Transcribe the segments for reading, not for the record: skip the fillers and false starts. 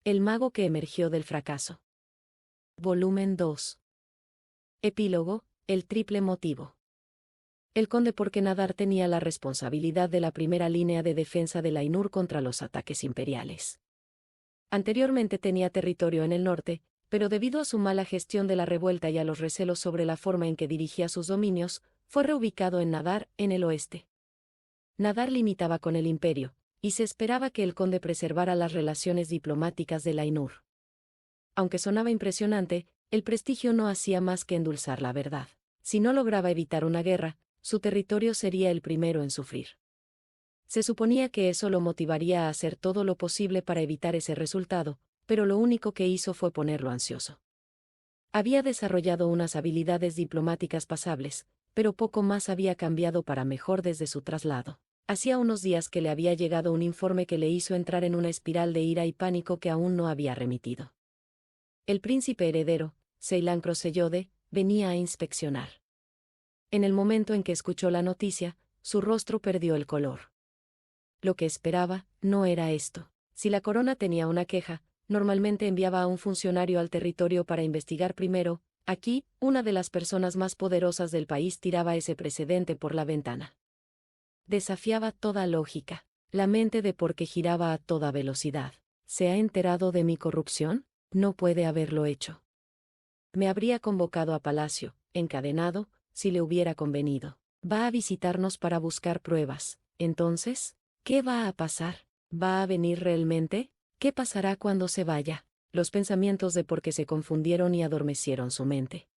El mago que emergió del fracaso. Volumen 2. Epílogo, el triple motivo. El conde Porquenadar tenía la responsabilidad de la primera línea de defensa de Ainur contra los ataques imperiales. Anteriormente tenía territorio en el norte, pero debido a su mala gestión de la revuelta y a los recelos sobre la forma en que dirigía sus dominios, fue reubicado en Nadar, en el oeste. Nadar limitaba con el imperio, y se esperaba que el conde preservara las relaciones diplomáticas de Ainur. Aunque sonaba impresionante, el prestigio no hacía más que endulzar la verdad. Si no lograba evitar una guerra, su territorio sería el primero en sufrir. Se suponía que eso lo motivaría a hacer todo lo posible para evitar ese resultado, pero lo único que hizo fue ponerlo ansioso. Había desarrollado unas habilidades diplomáticas pasables, pero poco más había cambiado para mejor desde su traslado. Hacía unos días que le había llegado un informe que le hizo entrar en una espiral de ira y pánico que aún no había remitido. El príncipe heredero, Ceylan Crosellode, venía a inspeccionar. En el momento en que escuchó la noticia, su rostro perdió el color. Lo que esperaba no era esto. Si la corona tenía una queja, normalmente enviaba a un funcionario al territorio para investigar primero. Aquí, una de las personas más poderosas del país tiraba ese precedente por la ventana. Desafiaba toda lógica. La mente de Porqué giraba a toda velocidad. ¿Se ha enterado de mi corrupción? No puede haberlo hecho. Me habría convocado a palacio, encadenado, si le hubiera convenido. Va a visitarnos para buscar pruebas. Entonces, ¿qué va a pasar? ¿Va a venir realmente? ¿Qué pasará cuando se vaya? Los pensamientos de Porqué se confundieron y adormecieron su mente.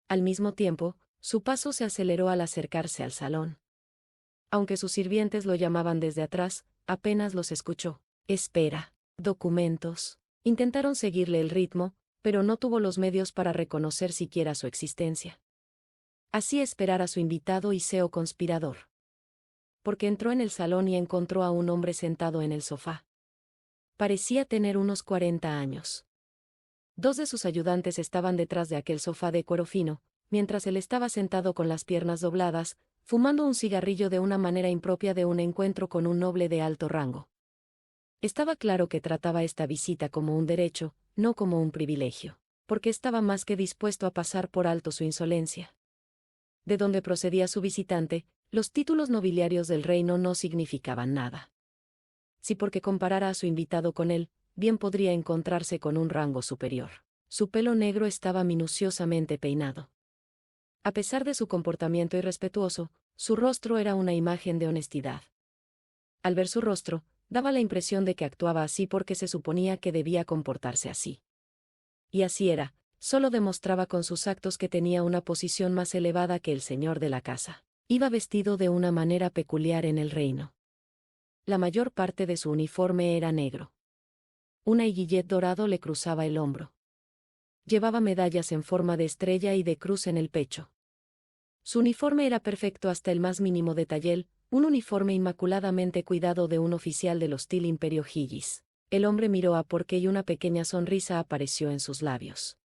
Al mismo tiempo, su paso se aceleró al acercarse al salón. Aunque sus sirvientes lo llamaban desde atrás, apenas los escuchó. Espera. Documentos. Intentaron seguirle el ritmo, pero no tuvo los medios para reconocer siquiera su existencia. Hacía esperar a su invitado y CEO conspirador. Porque entró en el salón y encontró a un hombre sentado en el sofá. Parecía tener unos 40 años. Dos de sus ayudantes estaban detrás de aquel sofá de cuero fino, mientras él estaba sentado con las piernas dobladas, fumando un cigarrillo de una manera impropia de un encuentro con un noble de alto rango. Estaba claro que trataba esta visita como un derecho, no como un privilegio, porque estaba más que dispuesto a pasar por alto su insolencia. De donde procedía su visitante, los títulos nobiliarios del reino no significaban nada. Si porque comparara a su invitado con él, bien podría encontrarse con un rango superior. Su pelo negro estaba minuciosamente peinado. A pesar de su comportamiento irrespetuoso, su rostro era una imagen de honestidad. Al ver su rostro, daba la impresión de que actuaba así porque se suponía que debía comportarse así. Y así era, solo demostraba con sus actos que tenía una posición más elevada que el señor de la casa. Iba vestido de una manera peculiar en el reino. La mayor parte de su uniforme era negro. Un aiguillet dorado le cruzaba el hombro. Llevaba medallas en forma de estrella y de cruz en el pecho. Su uniforme era perfecto hasta el más mínimo detalle, un uniforme inmaculadamente cuidado de un oficial del hostil Imperio Higis. El hombre miró a Porqué y una pequeña sonrisa apareció en sus labios.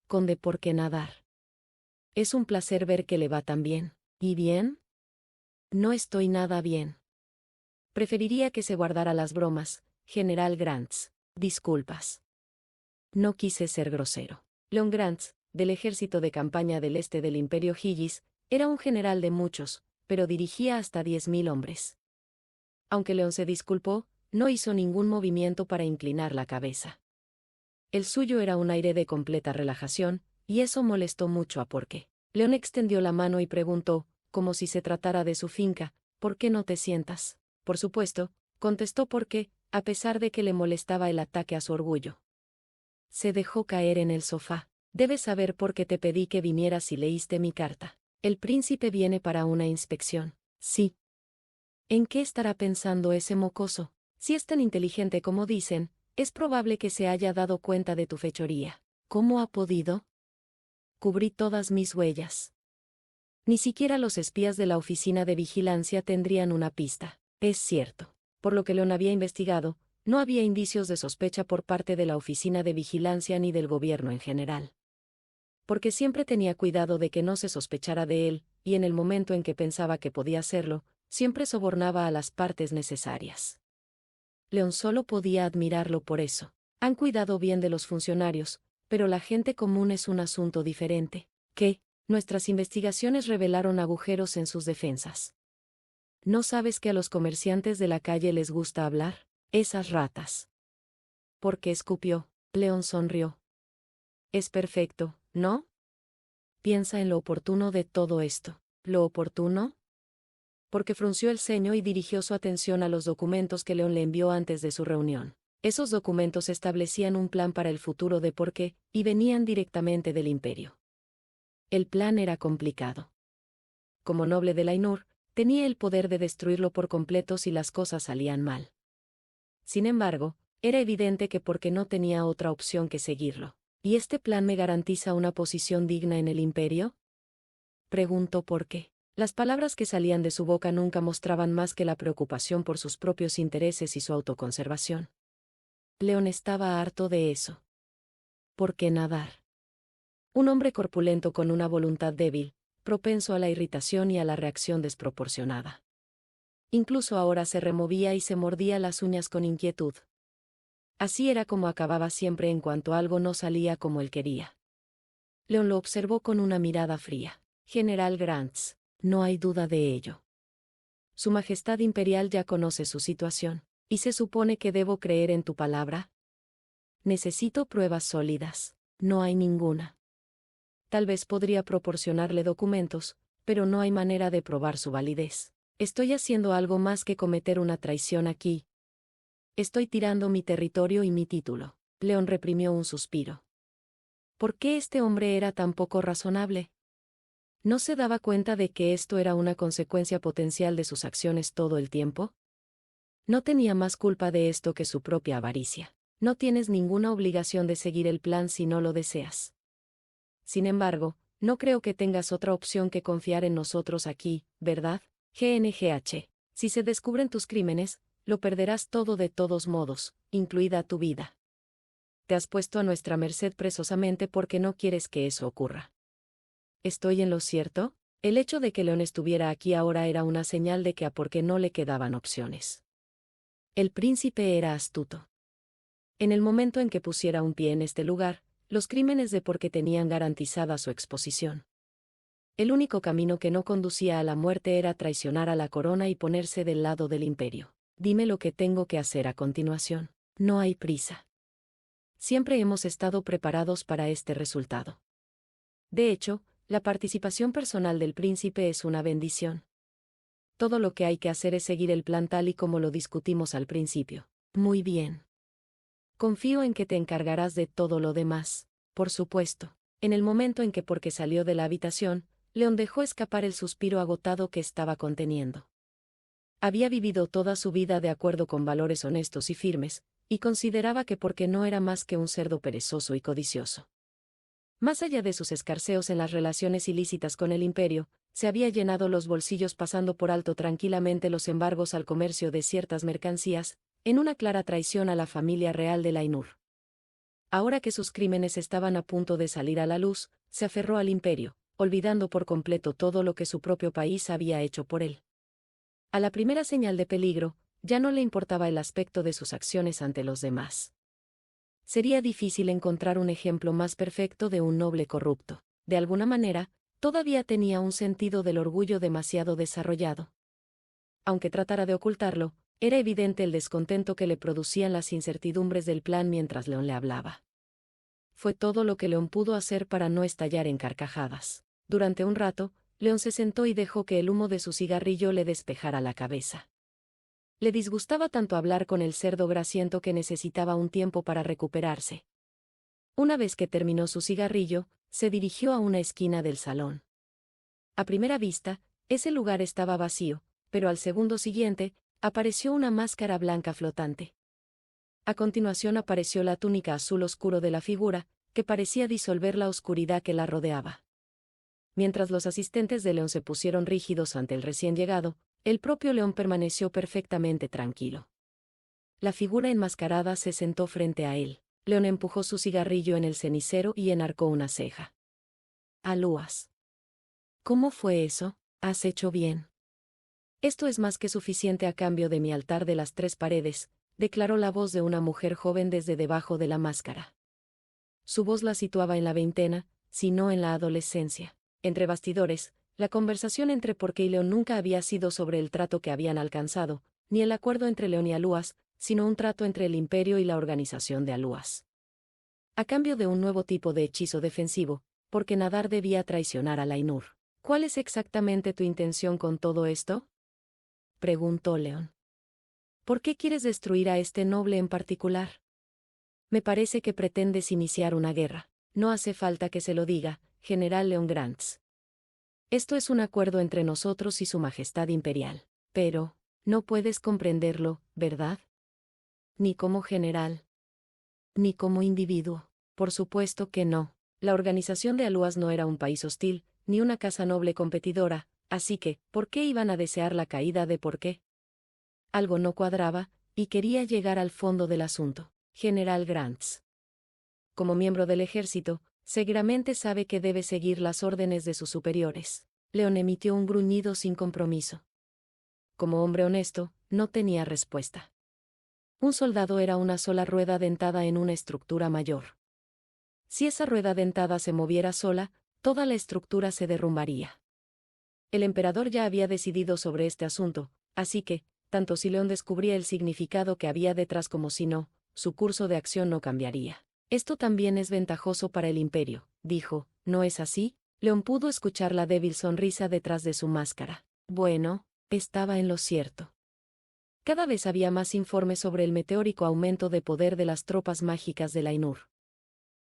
Conde Porquenadar. Es un placer ver que le va tan bien. ¿Y bien? No estoy nada bien. Preferiría que se guardara las bromas, General Grants. Disculpas. No quise ser grosero. Leon Grants, del ejército de campaña del este del Imperio Higis, era un general de muchos, pero dirigía hasta 10.000 hombres. Aunque Leon se disculpó, no hizo ningún movimiento para inclinar la cabeza. El suyo era un aire de completa relajación, y eso molestó mucho a Porqué. Leon extendió la mano y preguntó, como si se tratara de su finca, ¿por qué no te sientas? Por supuesto, contestó Porqué, a pesar de que le molestaba el ataque a su orgullo. Se dejó caer en el sofá. Debes saber por qué te pedí que vinieras y leíste mi carta. El príncipe viene para una inspección. Sí. ¿En qué estará pensando ese mocoso? Si es tan inteligente como dicen, es probable que se haya dado cuenta de tu fechoría. ¿Cómo ha podido? Cubrí todas mis huellas. Ni siquiera los espías de la oficina de vigilancia tendrían una pista. Es cierto. Por lo que Leon había investigado, no había indicios de sospecha por parte de la oficina de vigilancia ni del gobierno en general. Porque siempre tenía cuidado de que no se sospechara de él, y en el momento en que pensaba que podía hacerlo, siempre sobornaba a las partes necesarias. Leon solo podía admirarlo por eso. Han cuidado bien de los funcionarios, pero la gente común es un asunto diferente. ¿Qué? Nuestras investigaciones revelaron agujeros en sus defensas. ¿No sabes que a los comerciantes de la calle les gusta hablar? Esas ratas. ¿Por qué escupió? León sonrió. Es perfecto, ¿no? Piensa en lo oportuno de todo esto. ¿Lo oportuno? Porque frunció el ceño y dirigió su atención a los documentos que León le envió antes de su reunión. Esos documentos establecían un plan para el futuro de por qué, y venían directamente del imperio. El plan era complicado. Como noble de Ainur, tenía el poder de destruirlo por completo si las cosas salían mal. Sin embargo, era evidente que porque no tenía otra opción que seguirlo. ¿Y este plan me garantiza una posición digna en el imperio? Preguntó por qué. Las palabras que salían de su boca nunca mostraban más que la preocupación por sus propios intereses y su autoconservación. León estaba harto de eso. ¿Por qué nadar? Un hombre corpulento con una voluntad débil, propenso a la irritación y a la reacción desproporcionada. Incluso ahora se removía y se mordía las uñas con inquietud. Así era como acababa siempre en cuanto algo no salía como él quería. León lo observó con una mirada fría. General Grants, no hay duda de ello. Su Majestad Imperial ya conoce su situación, ¿y se supone que debo creer en tu palabra? Necesito pruebas sólidas. No hay ninguna. Tal vez podría proporcionarle documentos, pero no hay manera de probar su validez. Estoy haciendo algo más que cometer una traición aquí. Estoy tirando mi territorio y mi título. León reprimió un suspiro. ¿Por qué este hombre era tan poco razonable? ¿No se daba cuenta de que esto era una consecuencia potencial de sus acciones todo el tiempo? No tenía más culpa de esto que su propia avaricia. No tienes ninguna obligación de seguir el plan si no lo deseas. Sin embargo, no creo que tengas otra opción que confiar en nosotros aquí, ¿verdad? GNGH. Si se descubren tus crímenes, lo perderás todo de todos modos, incluida tu vida. Te has puesto a nuestra merced precisamente porque no quieres que eso ocurra. ¿Estoy en lo cierto? El hecho de que León estuviera aquí ahora era una señal de que a por qué no le quedaban opciones. El príncipe era astuto. En el momento en que pusiera un pie en este lugar, los crímenes de por qué tenían garantizada su exposición. El único camino que no conducía a la muerte era traicionar a la corona y ponerse del lado del imperio. Dime lo que tengo que hacer a continuación. No hay prisa. Siempre hemos estado preparados para este resultado. De hecho, la participación personal del príncipe es una bendición. Todo lo que hay que hacer es seguir el plan tal y como lo discutimos al principio. Muy bien. Confío en que te encargarás de todo lo demás, por supuesto. En el momento en que porque salió de la habitación, León dejó escapar el suspiro agotado que estaba conteniendo. Había vivido toda su vida de acuerdo con valores honestos y firmes, y consideraba que porque no era más que un cerdo perezoso y codicioso. Más allá de sus escarceos en las relaciones ilícitas con el imperio, se había llenado los bolsillos pasando por alto tranquilamente los embargos al comercio de ciertas mercancías, en una clara traición a la familia real de Ainur. Ahora que sus crímenes estaban a punto de salir a la luz, se aferró al imperio, olvidando por completo todo lo que su propio país había hecho por él. A la primera señal de peligro, ya no le importaba el aspecto de sus acciones ante los demás. Sería difícil encontrar un ejemplo más perfecto de un noble corrupto. De alguna manera, todavía tenía un sentido del orgullo demasiado desarrollado. Aunque tratara de ocultarlo, era evidente el descontento que le producían las incertidumbres del plan mientras León le hablaba. Fue todo lo que León pudo hacer para no estallar en carcajadas. Durante un rato, León se sentó y dejó que el humo de su cigarrillo le despejara la cabeza. Le disgustaba tanto hablar con el cerdo grasiento que necesitaba un tiempo para recuperarse. Una vez que terminó su cigarrillo, se dirigió a una esquina del salón. A primera vista, ese lugar estaba vacío, pero al segundo siguiente, apareció una máscara blanca flotante. A continuación apareció la túnica azul oscuro de la figura, que parecía disolver la oscuridad que la rodeaba. Mientras los asistentes de León se pusieron rígidos ante el recién llegado, el propio León permaneció perfectamente tranquilo. La figura enmascarada se sentó frente a él. León empujó su cigarrillo en el cenicero y enarcó una ceja. Alúas. ¿Cómo fue eso? Has hecho bien. Esto es más que suficiente a cambio de mi altar de las tres paredes, declaró la voz de una mujer joven desde debajo de la máscara. Su voz la situaba en la veintena, si no en la adolescencia. Entre bastidores, la conversación entre Porqué y León nunca había sido sobre el trato que habían alcanzado, ni el acuerdo entre León y Aluas, sino un trato entre el Imperio y la organización de Aluas. A cambio de un nuevo tipo de hechizo defensivo, porque Nadar debía traicionar a Lainur. ¿Cuál es exactamente tu intención con todo esto?, preguntó León. ¿Por qué quieres destruir a este noble en particular? Me parece que pretendes iniciar una guerra. No hace falta que se lo diga, General Leon Grants. Esto es un acuerdo entre nosotros y Su Majestad Imperial. Pero, no puedes comprenderlo, ¿verdad? Ni como general. Ni como individuo. Por supuesto que no. La organización de Aluas no era un país hostil, ni una casa noble competidora, así que, ¿por qué iban a desear la caída de Porqué? Algo no cuadraba, y quería llegar al fondo del asunto. General Grants. Como miembro del ejército, seguramente sabe que debe seguir las órdenes de sus superiores. León emitió un gruñido sin compromiso. Como hombre honesto, no tenía respuesta. Un soldado era una sola rueda dentada en una estructura mayor. Si esa rueda dentada se moviera sola, toda la estructura se derrumbaría. El emperador ya había decidido sobre este asunto, así que, tanto si León descubría el significado que había detrás como si no, su curso de acción no cambiaría. Esto también es ventajoso para el Imperio, dijo, ¿no es así? León pudo escuchar la débil sonrisa detrás de su máscara. Bueno, estaba en lo cierto. Cada vez había más informes sobre el meteórico aumento de poder de las tropas mágicas de Lainur.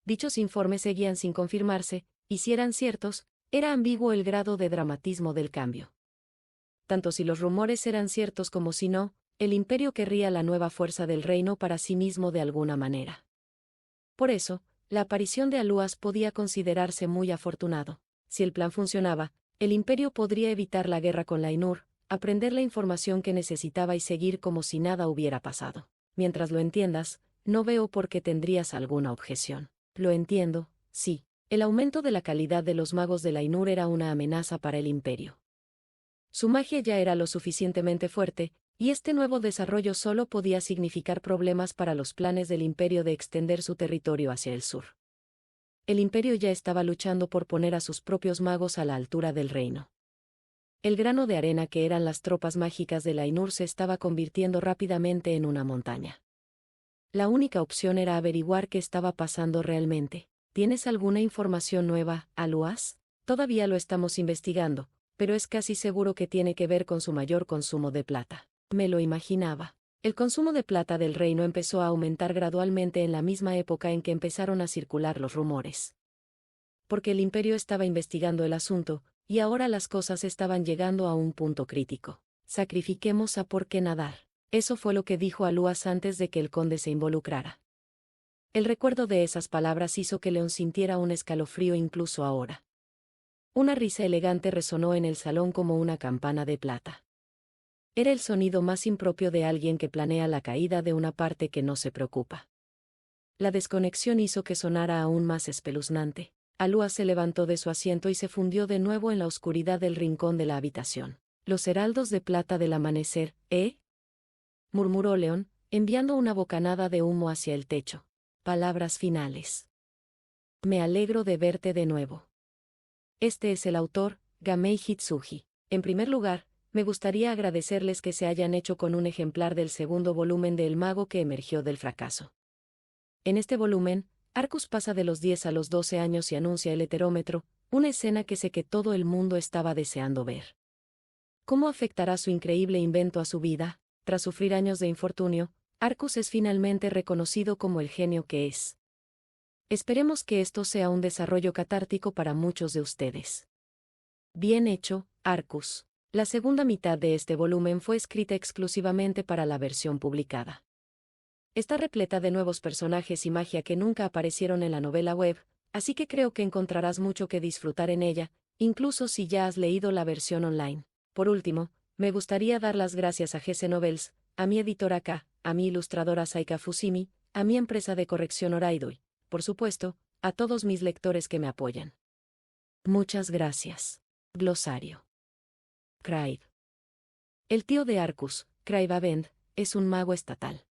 Dichos informes seguían sin confirmarse, y si eran ciertos, era ambiguo el grado de dramatismo del cambio. Tanto si los rumores eran ciertos como si no, el Imperio querría la nueva fuerza del reino para sí mismo de alguna manera. Por eso, la aparición de Aluas podía considerarse muy afortunado. Si el plan funcionaba, el Imperio podría evitar la guerra con Lainur, aprender la información que necesitaba y seguir como si nada hubiera pasado. Mientras lo entiendas, no veo por qué tendrías alguna objeción. Lo entiendo, sí. El aumento de la calidad de los magos de Lainur era una amenaza para el Imperio. Su magia ya era lo suficientemente fuerte, y este nuevo desarrollo solo podía significar problemas para los planes del Imperio de extender su territorio hacia el sur. El Imperio ya estaba luchando por poner a sus propios magos a la altura del reino. El grano de arena que eran las tropas mágicas de Lainur se estaba convirtiendo rápidamente en una montaña. La única opción era averiguar qué estaba pasando realmente. ¿Tienes alguna información nueva, Aluas? Todavía lo estamos investigando, pero es casi seguro que tiene que ver con su mayor consumo de plata. Me lo imaginaba. El consumo de plata del reino empezó a aumentar gradualmente en la misma época en que empezaron a circular los rumores. Porque el Imperio estaba investigando el asunto, y ahora las cosas estaban llegando a un punto crítico. Sacrifiquemos a Porqué Nadar. Eso fue lo que dijo Aluas antes de que el conde se involucrara. El recuerdo de esas palabras hizo que León sintiera un escalofrío incluso ahora. Una risa elegante resonó en el salón como una campana de plata. Era el sonido más impropio de alguien que planea la caída de una parte que no se preocupa. La desconexión hizo que sonara aún más espeluznante. Aluas se levantó de su asiento y se fundió de nuevo en la oscuridad del rincón de la habitación. Los heraldos de plata del amanecer, ¿eh?, murmuró León, enviando una bocanada de humo hacia el techo. Palabras finales. Me alegro de verte de nuevo. Este es el autor, Gamei Hitsuji. En primer lugar, me gustaría agradecerles que se hayan hecho con un ejemplar del segundo volumen de El mago que emergió del fracaso. En este volumen, Arcus pasa de los 10 a los 12 años y anuncia el heterómetro, una escena que sé que todo el mundo estaba deseando ver. ¿Cómo afectará su increíble invento a su vida? Tras sufrir años de infortunio, Arcus es finalmente reconocido como el genio que es. Esperemos que esto sea un desarrollo catártico para muchos de ustedes. Bien hecho, Arcus. La segunda mitad de este volumen fue escrita exclusivamente para la versión publicada. Está repleta de nuevos personajes y magia que nunca aparecieron en la novela web, así que creo que encontrarás mucho que disfrutar en ella, incluso si ya has leído la versión online. Por último, me gustaría dar las gracias a GC Novels, a mi editora K, a mi ilustradora Saika Fusimi, a mi empresa de corrección Oraido y, por supuesto, a todos mis lectores que me apoyan. Muchas gracias. Glosario. Kraib. El tío de Arcus, Kraib Avend, es un mago estatal.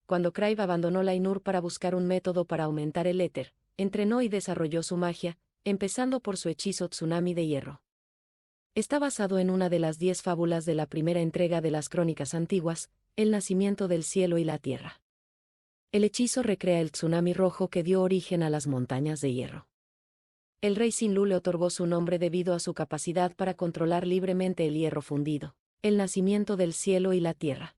cuando Crave abandonó la Ainur para buscar un método para aumentar el éter, entrenó y desarrolló su magia, empezando por su hechizo Tsunami de Hierro. Está basado en una de las 10 fábulas de la primera entrega de las Crónicas Antiguas, el nacimiento del cielo y la tierra. El hechizo recrea el tsunami rojo que dio origen a las montañas de hierro. El rey Sinlu le otorgó su nombre debido a su capacidad para controlar libremente el hierro fundido, el nacimiento del cielo y la tierra.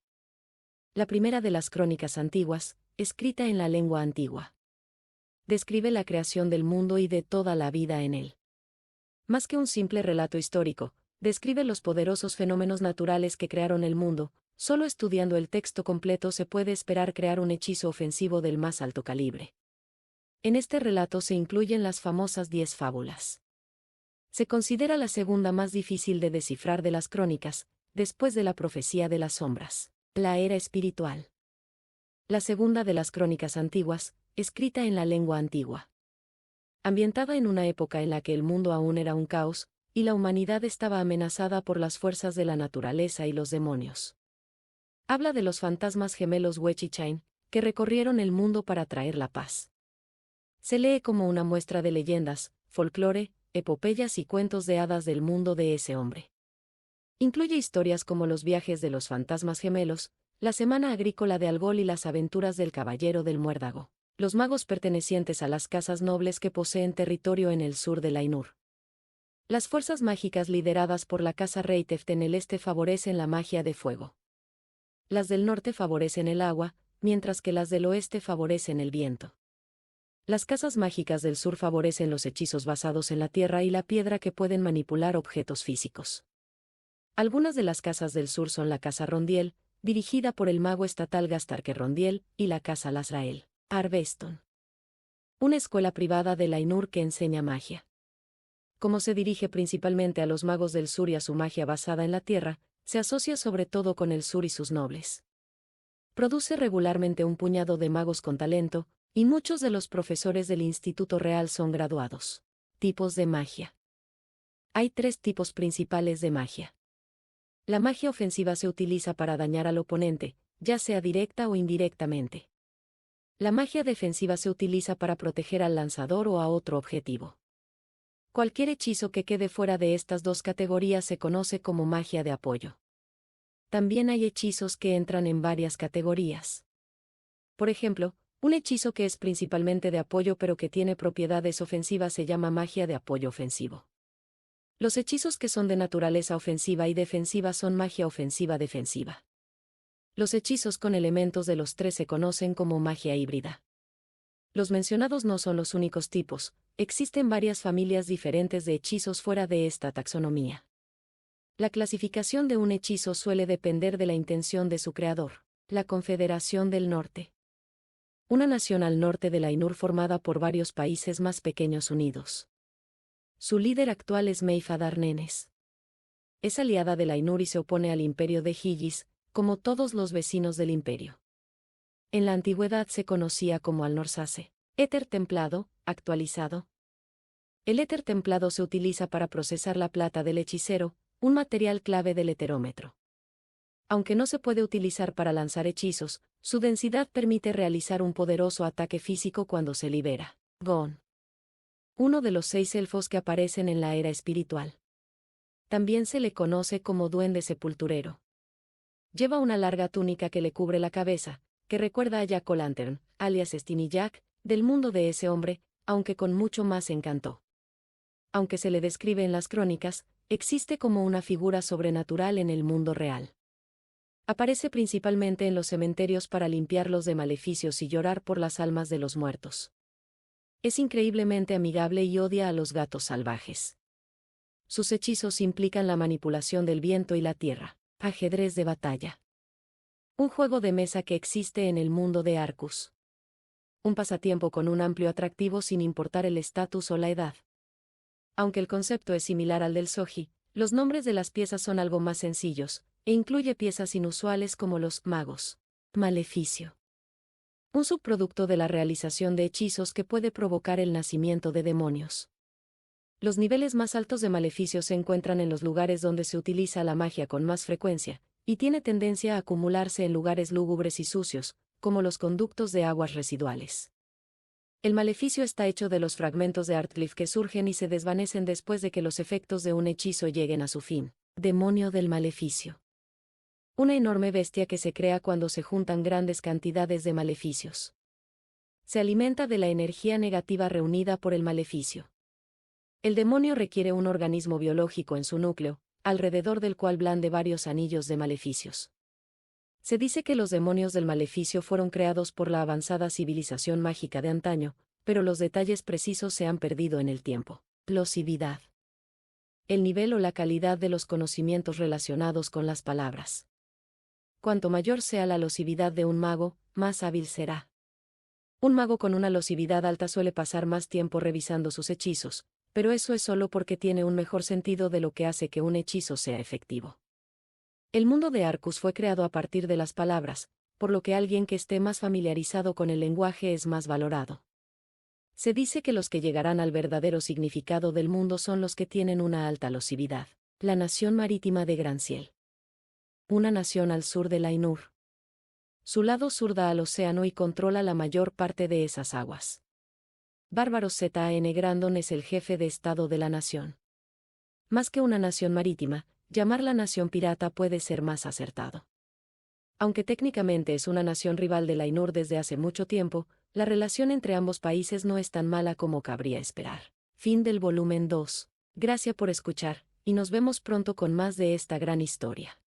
La primera de las Crónicas Antiguas, escrita en la lengua antigua, describe la creación del mundo y de toda la vida en él. Más que un simple relato histórico, describe los poderosos fenómenos naturales que crearon el mundo. Solo estudiando el texto completo se puede esperar crear un hechizo ofensivo del más alto calibre. En este relato se incluyen las famosas 10 fábulas. Se considera la segunda más difícil de descifrar de las crónicas, después de la profecía de las sombras, la era espiritual. La segunda de las Crónicas Antiguas, escrita en la lengua antigua. Ambientada en una época en la que el mundo aún era un caos, y la humanidad estaba amenazada por las fuerzas de la naturaleza y los demonios. Habla de los fantasmas gemelos Wechichain, que recorrieron el mundo para traer la paz. Se lee como una muestra de leyendas, folclore, epopeyas y cuentos de hadas del mundo de ese hombre. Incluye historias como los viajes de los fantasmas gemelos, la semana agrícola de Algol y las aventuras del caballero del muérdago, los magos pertenecientes a las casas nobles que poseen territorio en el sur de la Ainur. Las fuerzas mágicas lideradas por la casa Reiteft en el este favorecen la magia de fuego. Las del norte favorecen el agua, mientras que las del oeste favorecen el viento. Las casas mágicas del sur favorecen los hechizos basados en la tierra y la piedra que pueden manipular objetos físicos. Algunas de las casas del sur son la casa Rondiel, dirigida por el mago estatal Gastarque Rondiel, y la casa Lasrael, Arveston, una escuela privada de la Ainur que enseña magia. Como se dirige principalmente a los magos del sur y a su magia basada en la tierra, se asocia sobre todo con el sur y sus nobles. Produce regularmente un puñado de magos con talento, y muchos de los profesores del Instituto Real son graduados. Tipos de magia. Hay 3 tipos principales de magia. La magia ofensiva se utiliza para dañar al oponente, ya sea directa o indirectamente. La magia defensiva se utiliza para proteger al lanzador o a otro objetivo. Cualquier hechizo que quede fuera de estas 2 categorías se conoce como magia de apoyo. También hay hechizos que entran en varias categorías. Por ejemplo, un hechizo que es principalmente de apoyo pero que tiene propiedades ofensivas se llama magia de apoyo ofensivo. Los hechizos que son de naturaleza ofensiva y defensiva son magia ofensiva-defensiva. Los hechizos con elementos de los 3 se conocen como magia híbrida. Los mencionados no son los únicos tipos, existen varias familias diferentes de hechizos fuera de esta taxonomía. La clasificación de un hechizo suele depender de la intención de su creador, la Confederación del Norte. Una nación al norte de la Ainur formada por varios países más pequeños unidos. Su líder actual es Meifadar Nenes. Es aliada de la Ainur y se opone al imperio de Higis, como todos los vecinos del imperio. En la antigüedad se conocía como Alnorsase, éter templado, actualizado. El éter templado se utiliza para procesar la plata del hechicero, un material clave del heterómetro. Aunque no se puede utilizar para lanzar hechizos, su densidad permite realizar un poderoso ataque físico cuando se libera. Gon. Uno de los 6 elfos que aparecen en la era espiritual. También se le conoce como duende sepulturero. Lleva una larga túnica que le cubre la cabeza, que recuerda a Jack O'Lantern, alias Steenie Jack, del mundo de ese hombre, aunque con mucho más encanto. Aunque se le describe en las crónicas, existe como una figura sobrenatural en el mundo real. Aparece principalmente en los cementerios para limpiarlos de maleficios y llorar por las almas de los muertos. Es increíblemente amigable y odia a los gatos salvajes. Sus hechizos implican la manipulación del viento y la tierra. Ajedrez de batalla. Un juego de mesa que existe en el mundo de Arcus. Un pasatiempo con un amplio atractivo sin importar el estatus o la edad. Aunque el concepto es similar al del Soji, los nombres de las piezas son algo más sencillos, e incluye piezas inusuales como los magos. Maleficio. Un subproducto de la realización de hechizos que puede provocar el nacimiento de demonios. Los niveles más altos de maleficio se encuentran en los lugares donde se utiliza la magia con más frecuencia, y tiene tendencia a acumularse en lugares lúgubres y sucios, como los conductos de aguas residuales. El maleficio está hecho de los fragmentos de Artcliffe que surgen y se desvanecen después de que los efectos de un hechizo lleguen a su fin. Demonio del maleficio. Una enorme bestia que se crea cuando se juntan grandes cantidades de maleficios. Se alimenta de la energía negativa reunida por el maleficio. El demonio requiere un organismo biológico en su núcleo, alrededor del cual blande varios anillos de maleficios. Se dice que los demonios del maleficio fueron creados por la avanzada civilización mágica de antaño, pero los detalles precisos se han perdido en el tiempo. Plosividad. El nivel o la calidad de los conocimientos relacionados con las palabras. Cuanto mayor sea la losividad de un mago, más hábil será. Un mago con una losividad alta suele pasar más tiempo revisando sus hechizos, pero eso es solo porque tiene un mejor sentido de lo que hace que un hechizo sea efectivo. El mundo de Arcus fue creado a partir de las palabras, por lo que alguien que esté más familiarizado con el lenguaje es más valorado. Se dice que los que llegarán al verdadero significado del mundo son los que tienen una alta losividad. La nación marítima de Granciel. Una nación al sur de Ainur. Su lado sur da al océano y controla la mayor parte de esas aguas. Bárbaro Zan Grandon es el jefe de estado de la nación. Más que una nación marítima, llamarla nación pirata puede ser más acertado. Aunque técnicamente es una nación rival de Ainur desde hace mucho tiempo, la relación entre ambos países no es tan mala como cabría esperar. Fin del volumen 2. Gracias por escuchar, y nos vemos pronto con más de esta gran historia.